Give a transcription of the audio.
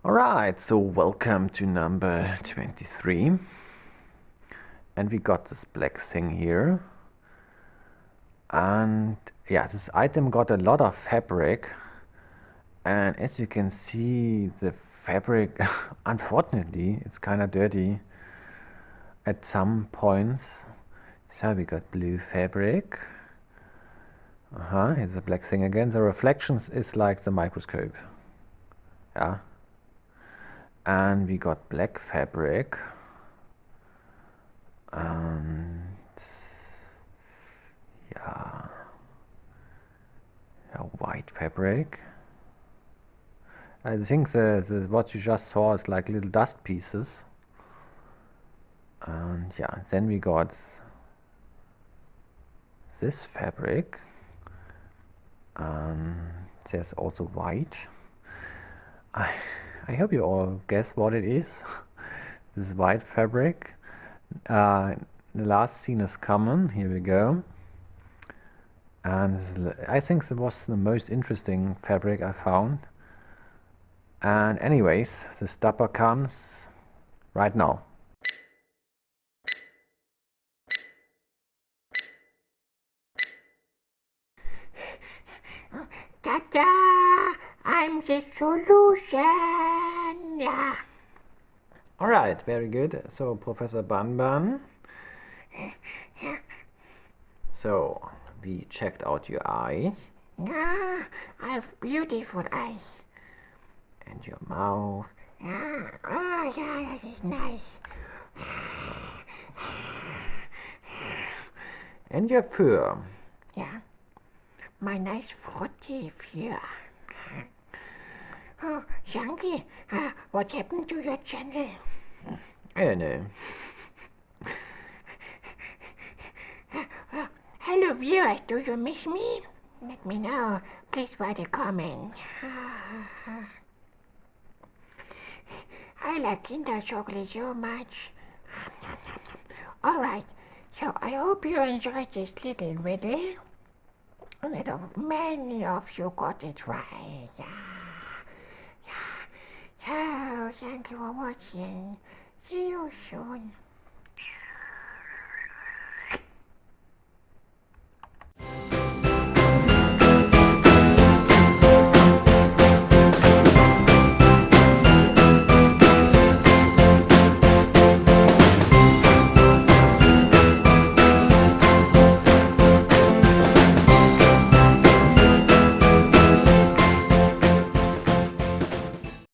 Alright, so welcome to number 23. And we got this black thing here. And yeah, this item got a lot of fabric. And as you can see, the fabric, unfortunately, it's kind of dirty at some points. So we got blue fabric. Here's the black thing again. The reflections is like the microscope. Yeah. And we got black fabric. And yeah, white fabric. I think what you just saw is like little dust pieces. And yeah, then we got this fabric. There's also white. I hope you all guess what it is. This white fabric. The last scene is common. Here we go. And I think it was the most interesting fabric I found. And anyways, the stopper comes right now. Ta-da! I'm the solution! Yeah. Alright, very good. So, Professor Banban. So, we checked out your eye. Yeah, I have beautiful eyes. And your mouth. Yeah, oh yeah, that is nice. And your fur. Yeah, my nice frothy fur. Oh, Shanky, what happened to your channel? I don't know. Hello viewers, do you miss me? Let me know. Please write a comment. I like Kinder chocolate so much. Alright, so I hope you enjoyed this little riddle. Many of you got it right. So, thank you for watching. See you soon.